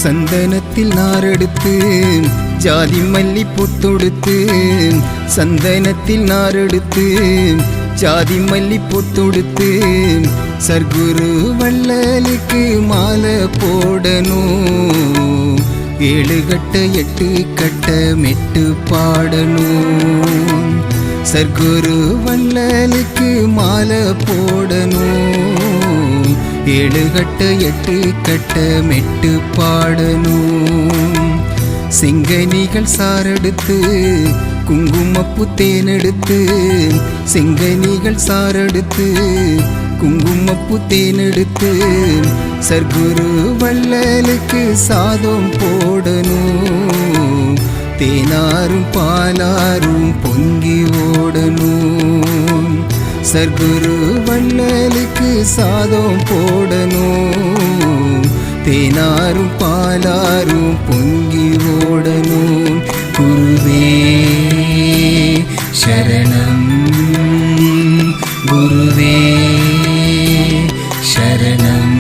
சந்தனத்தில் நாரெடுத்து ஜாதி மல்லி பொத்தொடுத்து சந்தனத்தில் நாரெடுத்து ஜாதி மல்லி பொத்தொடுத்து சர்க்குரு வள்ளலுக்கு மாலை போடணும் 7 கட்ட 8 கட்ட மெட்டு பாடணும் சர்க்குரு வள்ளலுக்கு மாலை போடணும் 7 கட்ட 8 கட்ட மெட்டு பாடணும் செங்கனிகள் சாரெடுத்து குங்குமப்பூ தேனெடுத்து செங்கனிகள் சாரெடுத்து குங்குமப்பூ தேனெடுத்து சர்க்குரு வள்ளலுக்கு சாதம் போடணும் தேனாரும் பாலாரும் பொங்கி ஓடணும் சர்க்குரு வள்ளலுக்கு சாதம் போடணும் தேனாரும் பாலாரும் பொங்கி ஓடணும் குருவே சரணம் குருவே சரணம்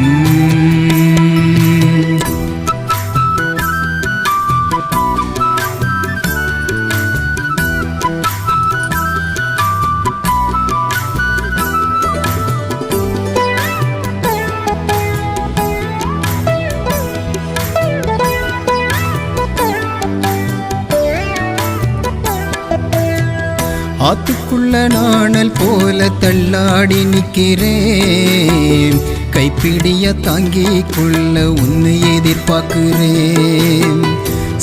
ஆத்துக்குள்ள நாணல் போல தள்ளாடி நிக்கிறேன் கைப்பிடிய தாங்கி கொள்ள உன்னை எதிர்பார்க்கிறேன்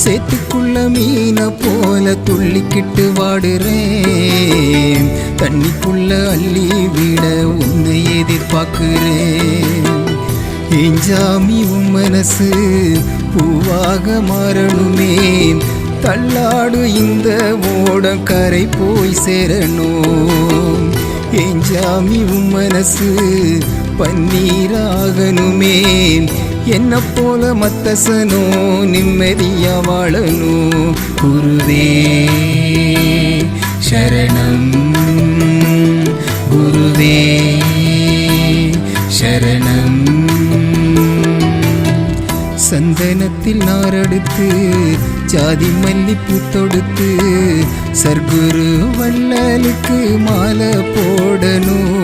சேத்துக்குள்ள மீன போல துள்ளிக்கிட்டு வாடுறேன் தண்ணிக்குள்ள அள்ளி விட உன்னை எதிர்பார்க்கிறேன் எஞ்சாமி உன் மனசு பூவாக மாறணுமே தள்ளாடு இந்த ஓடம் கரை போய் சேரணும் எஞ்சாமி உன் மனசு பன்னீராகணுமே என்ன போல மத்தசனோ நிம்மதியா வாழணும் குருவே சரணம் குருவே சரணம் சந்தனத்தில் நாரெடுத்து ஜாதி மல்லி பூத்தொடுத்து சர்க்குரு வள்ளலுக்கு மாலை போடணும்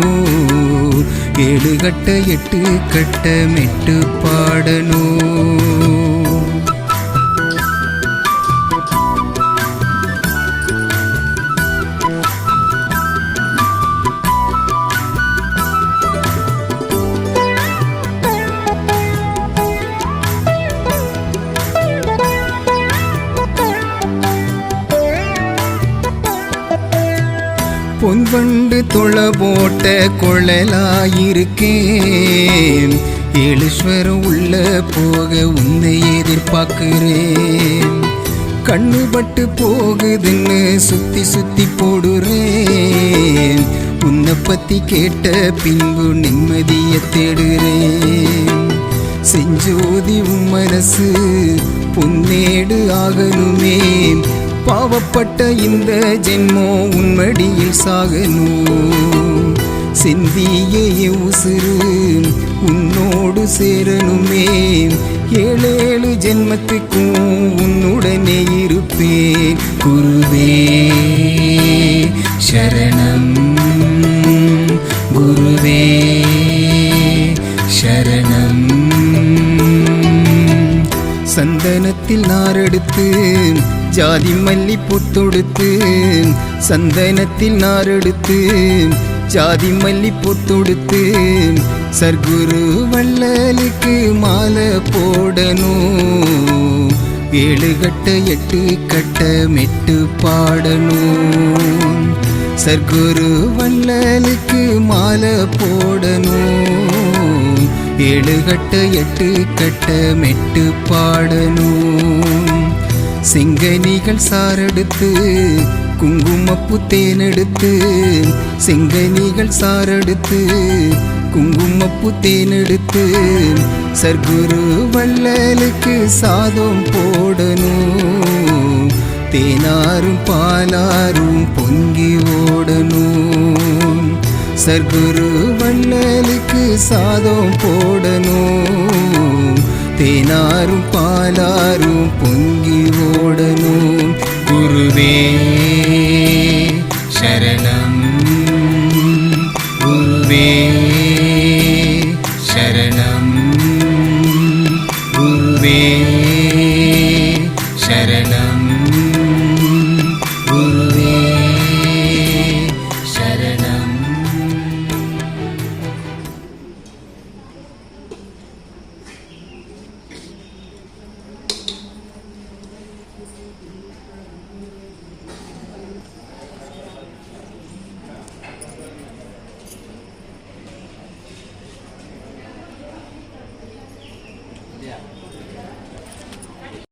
7 கட்ட 8 கட்ட மெட்டு பாடணும் பொன்வண்டு தொலை போட்ட கொழலாயிருக்கேன் ஏழுஸ்வரம் உள்ள போக உன்னை எதிர்பார்க்கிறேன் கண்ணு பட்டு போகுதுன்னு சுத்தி சுத்தி போடுறேன் உன்னை பத்தி கேட்ட பின்பு நிம்மதிய தேடுறேன் செஞ்சோதி உன் மனசு பொன்னேடு ஆகணுமே பாவப்பட்ட இந்த ஜென்மோ உன்மடியில் சாகணும் செந்திய உசுறு உன்னோடு சேரணுமே 7 ஜென்மத்துக்கும் உன்னுடனே இருப்பேன் குருவே சரணம் குருவே சரணம் சந்தனத்தில் நாரெடுத்து ஜாதி மல்லி பொத்தொடுத்து சந்தனத்தில் நாரெடுத்து ஜாதி மல்லி பொத்தொடுத்து சர்க்குரு வள்ளலுக்கு மாலை போடணும் 7 கட்ட 8 கட்ட மெட்டு பாடணும் சர்க்குரு வள்ளலுக்கு மாலை போடணும் 7 கட்ட 8 கட்ட மெட்டு பாடணும் செங்கனிகள் சாரெடுத்து குங்குமப்பூ தேனெடுத்து செங்கனிகள் சாரெடுத்து குங்குமப்பூ தேனெடுத்து சர்க்குரு வள்ளலுக்கு சாதம் போடணும் தேனாரும் பாலாரும் பொங்கி ஓடணும் சர்க்குரு வள்ளலுக்கு சாதம் போடணும் தேனாரும் பாலாரும் பொங்கி ஓடணும். குருவே சரணம், குருவே